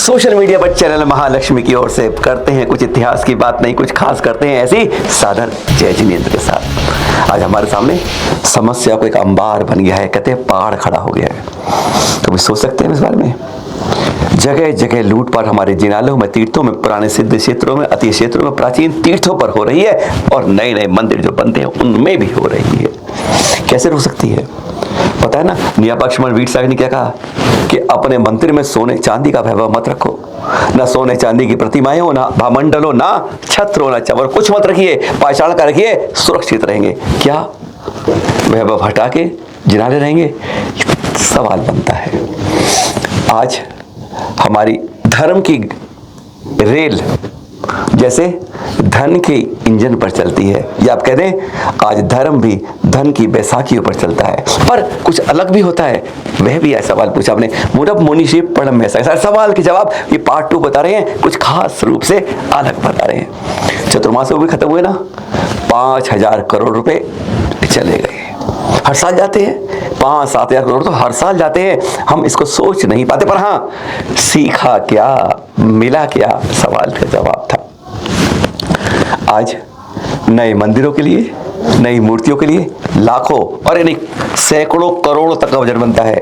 Social media पर channel Mahalakshmi की ओर से करते हैं कुछ इतिहास की बात नहीं, कुछ खास करते हैं ऐसी साधन जय जिनेंद्र के साथ। आज हमारे सामने समस्या को एक अंबार बन गया है, कहते हैं पहाड़ खड़ा हो गया है। तो भी सोच सकते हैं इस बारे में। जगह जगह लूटपाट हमारे जिनालों में, तीर्थों में, पुराने सिद्ध क्षेत्रों में, अति क्षेत्रों में, प्राचीन तीर्थों पर हो रही है और नए नए मंदिर जो बनते हैं उनमें भी हो रही है। कैसे हो सकती है? पता है ना, नियापक्षमण वीर सागर ने क्या कहा कि अपने मंदिर में सोने चांदी का वैभव मत रखो, ना सोने चांदी की प्रतिमाएं हो, ना भामंडल हो, ना छत्र हो, ना चवर, कुछ मत रखिए, पाषाण का रखिए, सुरक्षित रहेंगे। क्या वैभव हटा के जिनाले रहेंगे? सवाल बनता है। आज हमारी धर्म की रेल जैसे धन के इंजन पर चलती है, या आप कह दें आज धर्म भी धन की बैसाखियों पर चलता है, पर कुछ अलग भी होता है। वह भी ऐसा सवाल पूछा आपने, मुरब मुनिषि पढ़म में ऐसा सवाल के जवाब ये पार्ट 2 बता रहे हैं, कुछ खास रूप से अलग बता रहे हैं। चतुर्मास भी खत्म हुए ना, 5,000 करोड़ रुपए चले गए। हर साल जाते हैं 5-7 हजार करोड़, तो हर साल जाते हैं, हम इसको सोच नहीं पाते। पर हाँ, सीखा क्या, मिला क्या, सवाल का जवाब था। आज नए मंदिरों के लिए, नई मूर्तियों के लिए लाखों और यानी सैकड़ों करोड़ों तक का बजट बनता है,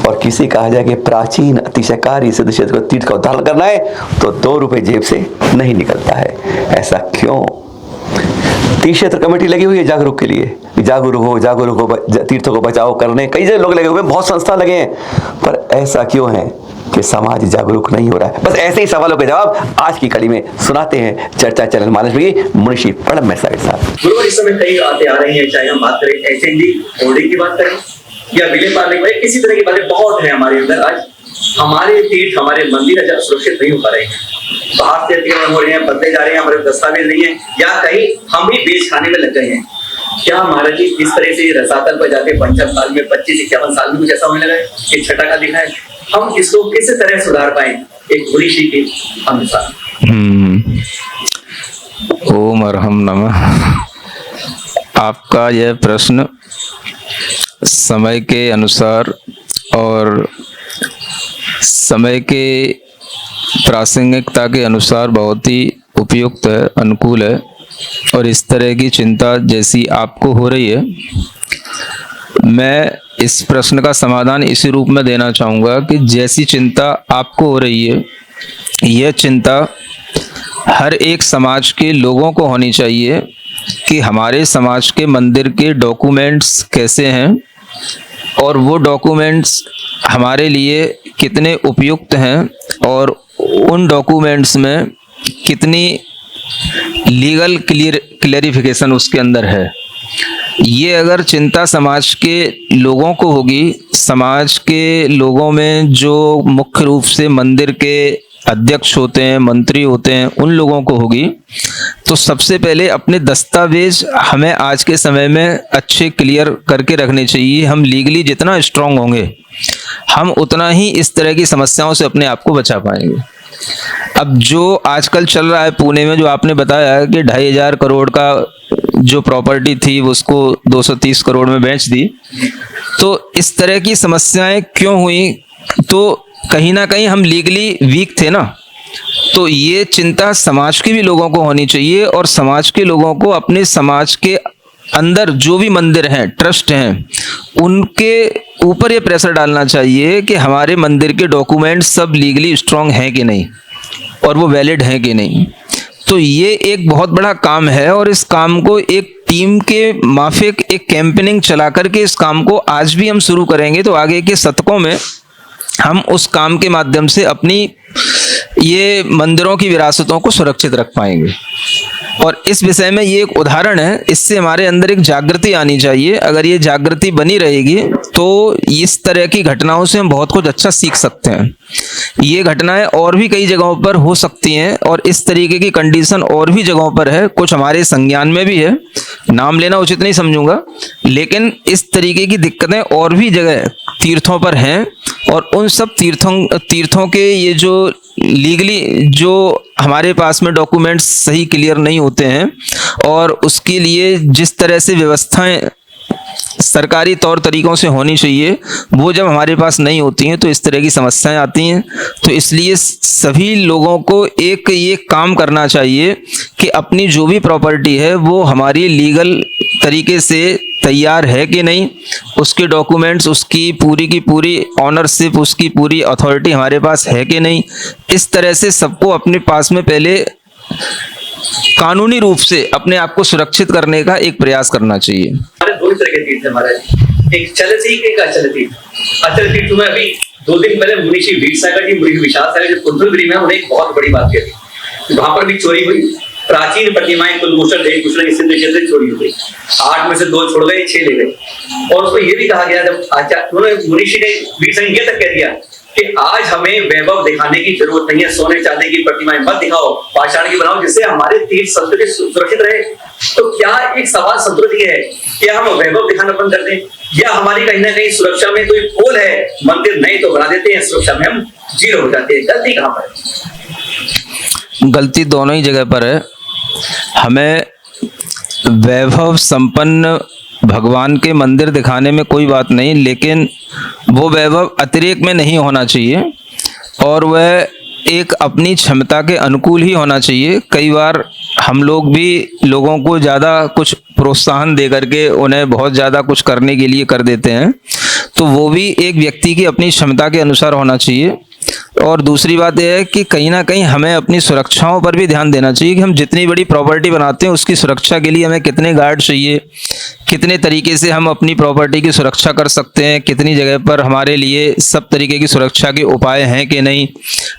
और किसी कहा जाए कि प्राचीन अतिशयकारी सिद्ध क्षेत्र को तीर्थ का उद्धार करना है तो 2 रुपए जेब से नहीं निकलता है। ऐसा क्यों? तीर्थ क्षेत्र कमेटी लगी हुई है जागरूक के लिए, जागरूक हो, तीर्थों को बचाओ करने, कई जगह लोग लगे हुए हैं, बहुत संस्था लगे हैं, पर ऐसा क्यों है कि समाज जागरूक नहीं हो रहा है? बस ऐसे ही सवालों के जवाब आज की कड़ी में सुनाते हैं चर्चा चैनल महालक्ष्मी की मुनिषि पढ़म में साहब। गुरुवर, इस समय कई बातें आ रही हैं, चाहे हम बात करें एचएनडी होर्डिंग की बात करें या विले पालने की, किसी तरह की बातें बहुत है हमारे अंदर। आज हमारे तीर्थ, हमारे मंदिर आज सुरक्षित नहीं हो पा रहे हैं, बाहर से अतिक्रमण हो रहे हैं, बदले जा रहे हैं, हमारे दस्तावेज नहीं है, या कहीं हम ही बेच खाने में लग गए हैं। क्या महाराज जी इस तरह से रसातल पर जाके 50 साल में, 25-51 साल में कुछ ऐसा होने लगा है कि छठा का दिखा है? हम इसको किस तरह सुधार पाए एक मुनिषि के अनुसार? ओम अर्हम नमः। आपका यह प्रश्न समय के अनुसार और समय के प्रासंगिकता के अनुसार बहुत ही उपयुक्त है, अनुकूल है, और इस तरह की चिंता जैसी आपको हो रही है, मैं इस प्रश्न का समाधान इसी रूप में देना चाहूँगा कि जैसी चिंता आपको हो रही है, यह चिंता हर एक समाज के लोगों को होनी चाहिए कि हमारे समाज के मंदिर के डॉक्यूमेंट्स कैसे हैं और वो डॉक्यूमेंट्स हमारे लिए कितने उपयुक्त हैं और उन डॉक्यूमेंट्स में कितनी लीगल क्लेरिफिकेशन उसके अंदर है। ये अगर चिंता समाज के लोगों को होगी, समाज के लोगों में जो मुख्य रूप से मंदिर के अध्यक्ष होते हैं, मंत्री होते हैं, उन लोगों को होगी, तो सबसे पहले अपने दस्तावेज हमें आज के समय में अच्छे क्लियर करके रखने चाहिए। हम लीगली जितना स्ट्रांग होंगे, हम उतना ही इस तरह की समस्याओं से अपने आप को बचा पाएंगे। अब जो आजकल चल रहा है पुणे में, जो आपने बताया कि 2,500 करोड़ का जो प्रॉपर्टी थी उसको 230 करोड़ में बेच दी, तो इस तरह की समस्याएं क्यों हुई? तो कहीं ना कहीं हम लीगली वीक थे ना। तो ये चिंता समाज के भी लोगों को होनी चाहिए, और समाज के लोगों को अपने समाज के अंदर जो भी मंदिर हैं, ट्रस्ट हैं, उनके ऊपर ये प्रेशर डालना चाहिए कि हमारे मंदिर के डॉक्यूमेंट सब लीगली स्ट्रांग हैं कि नहीं और वो वैलिड हैं कि नहीं। तो ये एक बहुत बड़ा काम है, और इस काम को एक टीम के माफिक एक कैंपेनिंग चला करके इस काम को आज भी हम शुरू करेंगे, तो आगे के शतकों में हम उस काम के माध्यम से अपनी ये मंदिरों की विरासतों को सुरक्षित रख पाएंगे। और इस विषय में ये एक उदाहरण है, इससे हमारे अंदर एक जागृति आनी चाहिए। अगर ये जागृति बनी रहेगी तो इस तरह की घटनाओं से हम बहुत कुछ अच्छा सीख सकते हैं। ये घटनाएं और भी कई जगहों पर हो सकती हैं, और इस तरीके की कंडीशन और भी जगहों पर है, कुछ हमारे संज्ञान में भी है, नाम लेना उचित नहीं समझूंगा, लेकिन इस तरीके की दिक्कतें और भी जगह तीर्थों पर हैं। और उन सब तीर्थों के ये जो लीगली जो हमारे पास में डॉक्यूमेंट्स सही क्लियर नहीं होते हैं, और उसके लिए जिस तरह से व्यवस्थाएं सरकारी तौर तरीकों से होनी चाहिए, वो जब हमारे पास नहीं होती हैं तो इस तरह की समस्याएं आती हैं। तो इसलिए सभी लोगों को एक ये काम करना चाहिए कि अपनी जो भी प्रॉपर्टी है वो हमारी लीगल तरीके से तैयार है कि नहीं, उसके डॉक्यूमेंट्स, उसकी पूरी की पूरी ऑनरशिप, उसकी पूरी अथॉरिटी हमारे पास है कि नहीं। इस तरह से सबको अपने पास में पहले कानूनी रूप से अपने आप को सुरक्षित करने का एक प्रयास करना चाहिए। हमारे दो तरह के तीर्थ है महाराज, एक चल तीर्थ, एक अचल तीर्थ। अचल तीर्थ में अभी 2 दिन पहले मुनीषी वीर सागर जी, मुनीषी विशाल सागर जो कुंडलगिरी में, उन्हें एक बहुत बड़ी बात कही। वहां पर भी चोरी हुई, प्राचीन प्रतिमाएं कुलभूषण देवभूषण की सिद्ध क्षेत्र चोरी हुई, 8 में से 2 छोड़ गए, 6 ले गए। और उसको ये भी कहा गया, जब आचार्य मुनीषी ने वीर सागर ये तक कह दिया कि आज हमें वैभव दिखाने की जरूरत नहीं है, सोने चांदी की प्रतिमाएं मत दिखाओ, पाषाण की बनाओ, जिससे हमारे तीर्थ संस्कृति सुरक्षित रहे। तो क्या एक सवाल संस्कृति है, क्या हम वैभव दिखाना बंद कर दें, या हमारी कहीं ना कहीं सुरक्षा में कोई पोल है, मंदिर नहीं तो बना देते हैं, सुरक्षा में हम जीरो हो जाते हैं। गलती कहां पर है? गलती दोनों ही जगह पर है। हमें वैभव संपन्न भगवान के मंदिर दिखाने में कोई बात नहीं, लेकिन वो वैभव अतिरेक में नहीं होना चाहिए और वह एक अपनी क्षमता के अनुकूल ही होना चाहिए। कई बार हम लोग भी लोगों को ज़्यादा कुछ प्रोत्साहन दे करके उन्हें बहुत ज़्यादा कुछ करने के लिए कर देते हैं, तो वो भी एक व्यक्ति की अपनी क्षमता के अनुसार होना चाहिए। और दूसरी बात यह है कि कहीं ना कहीं हमें अपनी सुरक्षाओं पर भी ध्यान देना चाहिए कि हम जितनी बड़ी प्रॉपर्टी बनाते हैं उसकी सुरक्षा के लिए हमें कितने गार्ड चाहिए, कितने तरीके से हम अपनी प्रॉपर्टी की सुरक्षा कर सकते हैं, कितनी जगह पर हमारे लिए सब तरीके की सुरक्षा के उपाय हैं कि नहीं।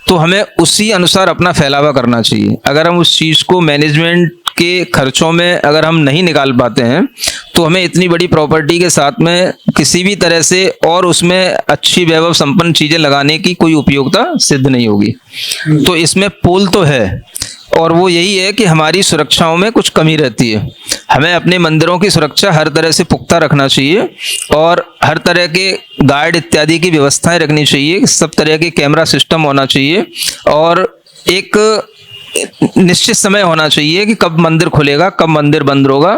तो हमें उसी अनुसार अपना फैलावा करना चाहिए। अगर हम उस चीज़ को मैनेजमेंट के खर्चों में अगर हम नहीं निकाल पाते हैं तो हमें इतनी बड़ी प्रॉपर्टी के साथ में किसी भी तरह से और उसमें अच्छी वैभव संपन्न चीज़ें लगाने की कोई उपयोगिता सिद्ध नहीं होगी। तो इसमें पोल तो है और वो यही है कि हमारी सुरक्षाओं में कुछ कमी रहती है। हमें अपने मंदिरों की सुरक्षा हर तरह से पुख्ता रखना चाहिए और हर तरह के गार्ड इत्यादि की व्यवस्थाएं रखनी चाहिए, सब तरह के कैमरा सिस्टम होना चाहिए और एक निश्चित समय होना चाहिए कि कब मंदिर खुलेगा, कब मंदिर बंद होगा।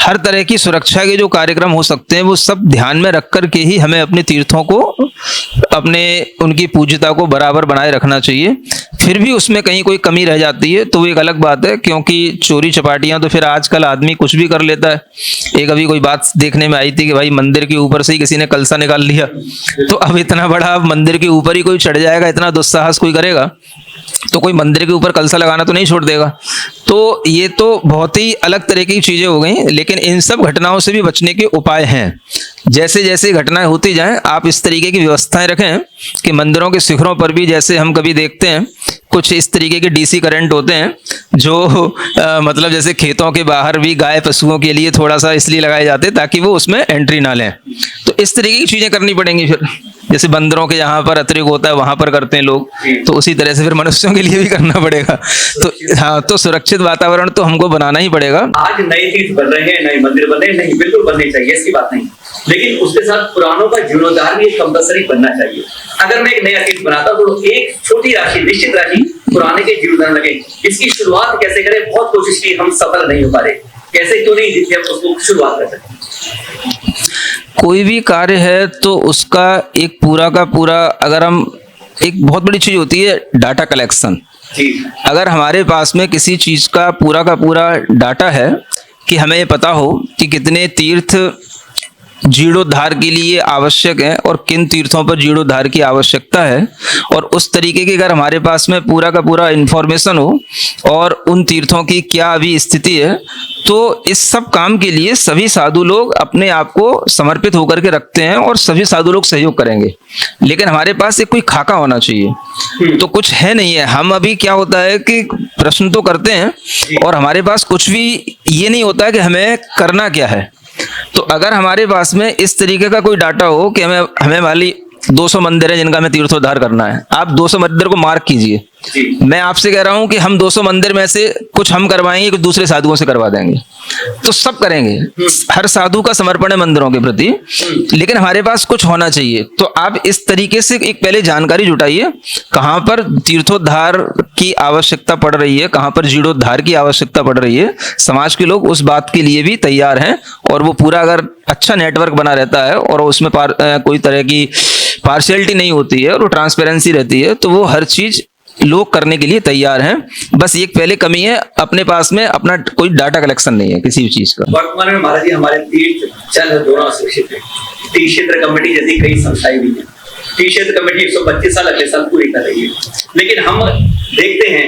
हर तरह की सुरक्षा के जो कार्यक्रम हो सकते हैं वो सब ध्यान में रख कर के ही हमें अपने तीर्थों को, अपने उनकी पूज्यता को बराबर बनाए रखना चाहिए। फिर भी उसमें कहीं कोई कमी रह जाती है तो वो एक अलग बात है, क्योंकि चोरी चपाटियां तो फिर आजकल आदमी कुछ भी कर लेता है। एक अभी कोई बात देखने में आई थी कि भाई मंदिर के ऊपर से ही किसी ने कलसा निकाल लिया, तो अब इतना बड़ा मंदिर के ऊपर ही कोई चढ़ जाएगा, इतना दुस्साहस कोई करेगा तो कोई मंदिर के ऊपर कलसा लगाना तो नहीं छोड़ देगा। तो ये तो बहुत ही अलग तरह की चीज़ें हो गई, लेकिन इन सब घटनाओं से भी बचने के उपाय हैं। जैसे जैसे घटनाएं होती जाएं आप इस तरीके की व्यवस्थाएं रखें कि मंदिरों के शिखरों पर भी, जैसे हम कभी देखते हैं कुछ इस तरीके के डीसी करंट होते हैं जो मतलब जैसे खेतों के बाहर भी गाय पशुओं के लिए थोड़ा सा इसलिए लगाए जाते हैं ताकि वो उसमें एंट्री ना लें। तो इस तरीके की चीज़ें करनी पड़ेंगी। फिर जैसे बंदरों के यहाँ पर अतिरिक्त होता है वहां पर करते हैं लोग, तो उसी तरह से फिर मनुष्यों के लिए भी करना पड़ेगा। तो हाँ, तो सुरक्षित वातावरण तो हमको बनाना ही पड़ेगा। आज नए तीर्थ बन रहे हैं, नए मंदिर बन रहे हैं, नहीं बिल्कुल बनने चाहिए, इसकी बात नहीं, लेकिन उसके साथ पुरानों का जीर्णोद्धार भी कंपलसरी बनना चाहिए। अगर मैं एक नया तीर्थ बनाता हूं तो एक छोटी राशि, निश्चित राशि पुराने के जीर्णोद्धार लगे। इसकी शुरुआत कैसे करें, बहुत कोशिश की, हम सफल नहीं हो पा रहे। कैसे क्यों नहीं जिससे हम उसको शुरुआत कर सकते? कोई भी कार्य है तो उसका एक पूरा का पूरा, अगर हम, एक बहुत बड़ी चीज होती है डाटा कलेक्शन। अगर हमारे पास में किसी चीज का पूरा डाटा है कि हमें ये पता हो कि कितने तीर्थ जीर्णोद्धार के लिए आवश्यक है और किन तीर्थों पर जीर्णोद्धार की आवश्यकता है, और उस तरीके की अगर हमारे पास में पूरा का पूरा इंफॉर्मेशन हो और उन तीर्थों की क्या अभी स्थिति है, तो इस सब काम के लिए सभी साधु लोग अपने आप को समर्पित होकर के रखते हैं और सभी साधु लोग सहयोग करेंगे। लेकिन हमारे पास एक कोई खाका होना चाहिए, तो कुछ है नहीं है। हम अभी क्या होता है कि प्रश्न तो करते हैं और हमारे पास कुछ भी ये नहीं होता है कि हमें करना क्या है। तो अगर हमारे पास में इस तरीके का कोई डाटा हो कि हमें वाली 200 मंदिर है जिनका हमें तीर्थोद्धार करना है, आप 200 मंदिर को मार्क कीजिए जी। मैं आपसे कह रहा हूं कि हम 200 मंदिर में से कुछ हम करवाएंगे, कुछ दूसरे साधुओं से करवा देंगे, तो सब करेंगे। हर साधु का समर्पण है मंदिरों के प्रति, लेकिन हमारे पास कुछ होना चाहिए। तो आप इस तरीके से एक पहले जानकारी जुटाइए, कहां पर तीर्थोद्धार की आवश्यकता पड़ रही है, कहां पर जीर्णोद्धार की आवश्यकता पड़ रही है। समाज के लोग उस बात के लिए भी तैयार हैं, और वो पूरा अगर अच्छा नेटवर्क बना रहता है और उसमें कोई तरह की पार्शियलिटी नहीं होती है और वो ट्रांसपेरेंसी रहती है, तो वो हर चीज लोग करने के लिए तैयार हैं। बस एक पहले कमी है, अपने पास में अपना कोई डाटा कलेक्शन नहीं है किसी भी चीज का। वर्तमान में महाराज जी हमारे तीर्थ जल दोनों सुरक्षित है। तीर्थ क्षेत्र कमेटी जैसी कई संस्थाएं भी हैं। तीर्थ क्षेत्र कमेटी 125 साल अगले साल पूरी कर रही है, लेकिन हम देखते हैं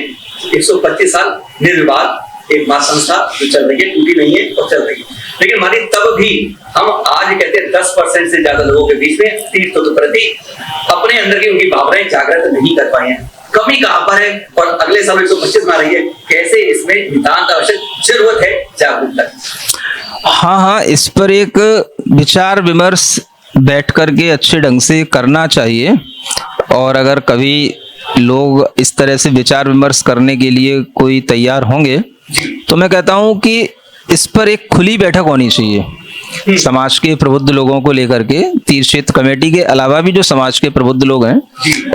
125 साल निर्विवाद एक मां संस्था जो चल रही है, टूटी नहीं है और चल रही है। लेकिन हमारी तब भी हम आज कहते हैं 10% से ज्यादा लोगों के बीच में तीर्थों के प्रति अपने अंदर की उनकी भावनाएं जागृत नहीं कर पाए हैं। कमी कहां पर है, और अगले साल 125 में आ रही है, कैसे इसमें नितांत आवश्यक जरूरत है जागरूकता। हाँ, इस पर एक विचार विमर्श बैठ करके अच्छे ढंग से करना चाहिए। और अगर कभी लोग इस तरह से विचार विमर्श करने के लिए कोई तैयार होंगे, तो मैं कहता हूं कि इस पर एक खुली बैठक होनी चाहिए समाज के प्रबुद्ध लोगों को लेकर के। तीर्थ क्षेत्र कमेटी के अलावा भी जो समाज के प्रबुद्ध लोग हैं,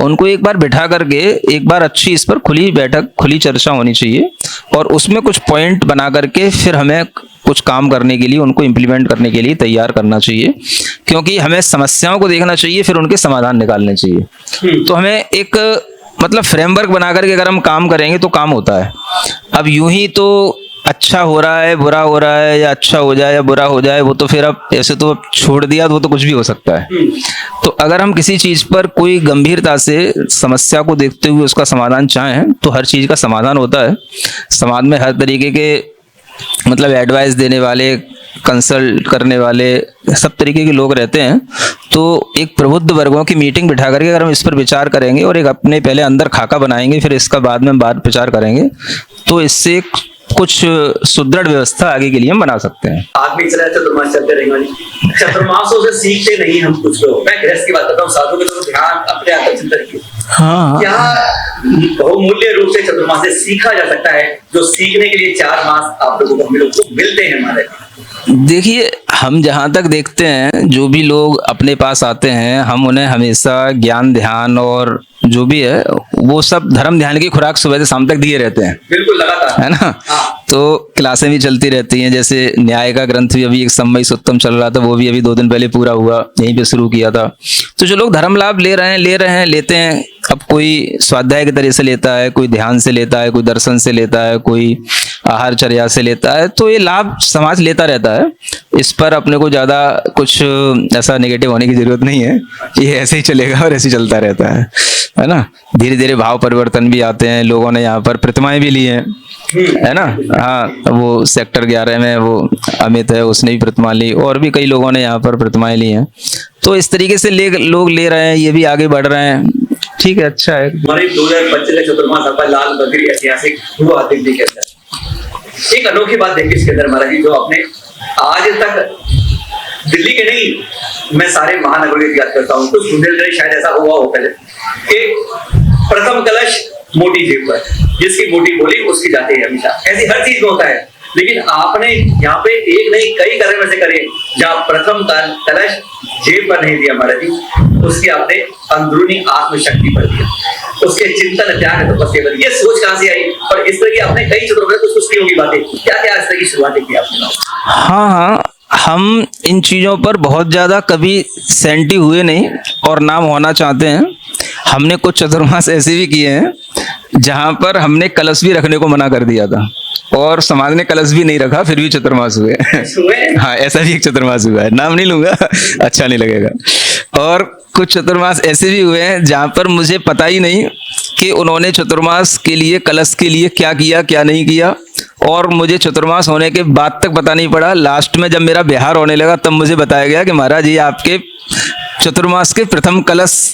उनको एक बार बिठा करके एक बार अच्छी इस पर खुली बैठक, खुली चर्चा होनी चाहिए, और उसमें कुछ पॉइंट बना करके फिर हमें कुछ काम करने के लिए, उनको इम्प्लीमेंट करने के लिए तैयार करना चाहिए। क्योंकि हमें समस्याओं को देखना चाहिए, फिर उनके समाधान निकालने चाहिए। तो हमें एक मतलब फ्रेमवर्क बना करके अगर हम काम करेंगे तो काम होता है। अब यूं ही तो अच्छा हो रहा है, बुरा हो रहा है, या अच्छा हो जाए या बुरा हो जाए, वो तो फिर अब ऐसे तो छोड़ दिया तो वो तो कुछ भी हो सकता है। तो अगर हम किसी चीज पर कोई गंभीरता से समस्या को देखते हुए उसका समाधान चाहें, तो हर चीज का समाधान होता है। समाज में हर तरीके के मतलब एडवाइस देने वाले, कंसल्ट करने वाले, सब तरीके के लोग रहते हैं। तो एक प्रबुद्ध वर्गों की मीटिंग बिठा करके अगर हम इस पर विचार करेंगे और एक अपने पहले अंदर खाका बनाएंगे, फिर इसका बाद में विचार करेंगे, तो इससे कुछ सुदृढ़ व्यवस्था आगे के लिए हम बना सकते हैं। आदमी चला चतुर्मास चलते रहेंगे, चतुर्मासों से सीखते नहीं हम कुछ लोग। मैं गृहस्थ की बात करता हूँ, साधु के तो ध्यान अपने आकर्षित रखिए। हाँ, क्या बहुमूल्य रूप से चतुर्मास से सीखा जा सकता है, जो सीखने के लिए 4 मास आप लोगों को हम लोग को मिलते हैं हमारे? देखिए, हम जहाँ तक देखते हैं, जो भी लोग अपने पास आते हैं, हम उन्हें हमेशा ज्ञान, ध्यान और जो भी है वो सब धर्म ध्यान की खुराक सुबह से शाम तक दिए रहते हैं। बिल्कुल लगातार, है ना। हाँ। तो क्लासें भी चलती रहती हैं। जैसे न्याय का ग्रंथ भी अभी एक समय सुत्तम चल रहा था, वो भी अभी 2 दिन पहले पूरा हुआ, यहीं पे शुरू किया था। तो जो लोग धर्म लाभ ले रहे हैं लेते हैं। अब कोई स्वाध्याय की तरह से लेता है, कोई ध्यान से लेता है, कोई दर्शन से लेता है, कोई आहार चर्या से लेता है, तो ये लाभ समाज लेता रहता है। इस पर अपने को ज्यादा कुछ ऐसा नेगेटिव होने की जरूरत नहीं है। ये ऐसे ही चलेगा और ऐसे ही चलता रहता है ना। धीरे धीरे भाव परिवर्तन भी आते हैं। लोगों ने यहाँ पर प्रतिमाएं भी ली हैं, है ना। हाँ, वो सेक्टर 11 में वो अमित है, उसने भी प्रतिमा ली, और भी कई लोगों ने यहाँ पर प्रतिमाएं ली हैं। तो इस तरीके से लोग ले रहे हैं, ये भी आगे बढ़ रहे हैं। ठीक है, अच्छा है। हमारे 2025 का चतुर्मास आपका लाल बकरी ऐतिहासिक हुआ दिल्ली के अंदर। एक अनोखी बात देखिए इसके अंदर महाराज जी, जो आपने आज तक दिल्ली के नहीं, मैं सारे महानगरों की याद करता हूँ, कुछ बुंदेलखंड शायद ऐसा हुआ हो पहले कि प्रथम कलश मोटी जेब पर, जिसकी मोटी बोली उसकी जाती है हमेशा। ऐसी हर चीज में होता है, लेकिन आपने यहाँ पे एक नहीं कई कार्य में से करे, जहाँ प्रथम कलश जेब पर नहीं दिया महाराज जी, उसकी आपने अंदरूनी आत्मशक्ति पर दिया, उसके चिंतन त्याग तपस्या पर। ये सोच कहां से आई? और इस तरह की आपने कई चतुर्मास कुछ की होगी बातें, क्या क्या इस तरह की शुरुआत की आपने? हाँ, हम इन चीजों पर बहुत ज्यादा कभी सेंटी हुए नहीं और नाम होना चाहते हैं। हमने कुछ चतुर्मास ऐसे भी किए हैं जहां पर हमने कलश भी रखने को मना कर दिया था, और समाज ने कलश भी नहीं रखा, फिर भी चतुर्मास हुए। हाँ, ऐसा भी एक चतुर्मास हुआ है, नाम नहीं लूंगा, अच्छा नहीं लगेगा। और कुछ चतुर्मास ऐसे भी हुए हैं जहां पर मुझे पता ही नहीं कि उन्होंने चतुर्मास के लिए, कलश के लिए क्या किया क्या नहीं किया, और मुझे चतुर्मास होने के बाद तक पता नहीं पड़ा। लास्ट में जब मेरा बिहार होने लगा तब मुझे बताया गया कि महाराज ये आपके चतुर्मास के प्रथम कलश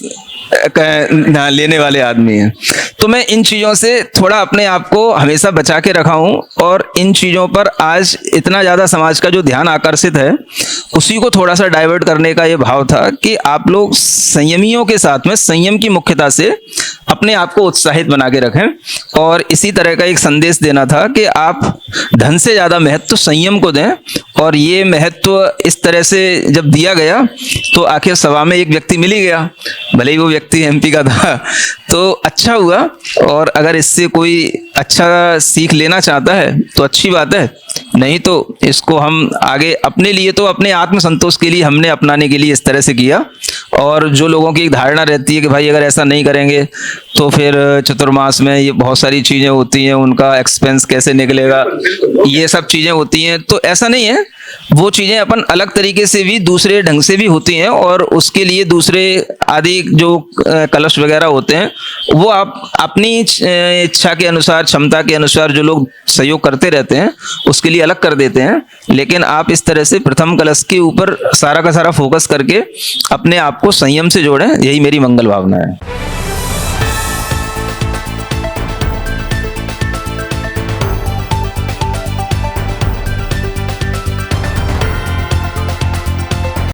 लेने वाले आदमी हैं। तो मैं इन चीज़ों से थोड़ा अपने आप को हमेशा बचा के रखा हूँ, और इन चीज़ों पर आज इतना ज़्यादा समाज का जो ध्यान आकर्षित है उसी को थोड़ा सा डाइवर्ट करने का ये भाव था कि आप लोग संयमियों के साथ में संयम की मुख्यता से अपने आप को उत्साहित बना के रखें। और इसी तरह का एक संदेश देना था कि आप धन से ज़्यादा महत्व संयम को दें, और ये महत्व इस तरह से जब दिया गया तो आखिर सभा में एक व्यक्ति मिल ही गया, भले ही वो व्यक्ति एमपी का था, तो अच्छा हुआ। और अगर इससे कोई अच्छा सीख लेना चाहता है तो अच्छी बात है, नहीं तो इसको हम आगे अपने लिए तो अपने आत्मसंतोष के लिए हमने अपनाने के लिए इस तरह से किया। और जो लोगों की एक धारणा रहती है कि भाई अगर ऐसा नहीं करेंगे तो फिर चतुर्मास में ये बहुत सारी चीज़ें होती हैं, उनका एक्सपेंस कैसे निकलेगा, ये सब चीज़ें होती हैं, तो ऐसा नहीं है। वो चीज़ें अपन अलग तरीके से भी दूसरे ढंग से भी होती हैं, और उसके लिए दूसरे आदि जो कलश वगैरह होते हैं वो आप अपनी इच्छा के अनुसार, क्षमता के अनुसार जो लोग सहयोग करते रहते हैं उसके लिए अलग कर देते हैं। लेकिन आप इस तरह से प्रथम कलश के ऊपर सारा का सारा फोकस करके अपने आप को संयम से जोड़ें, यही मेरी मंगल भावना है।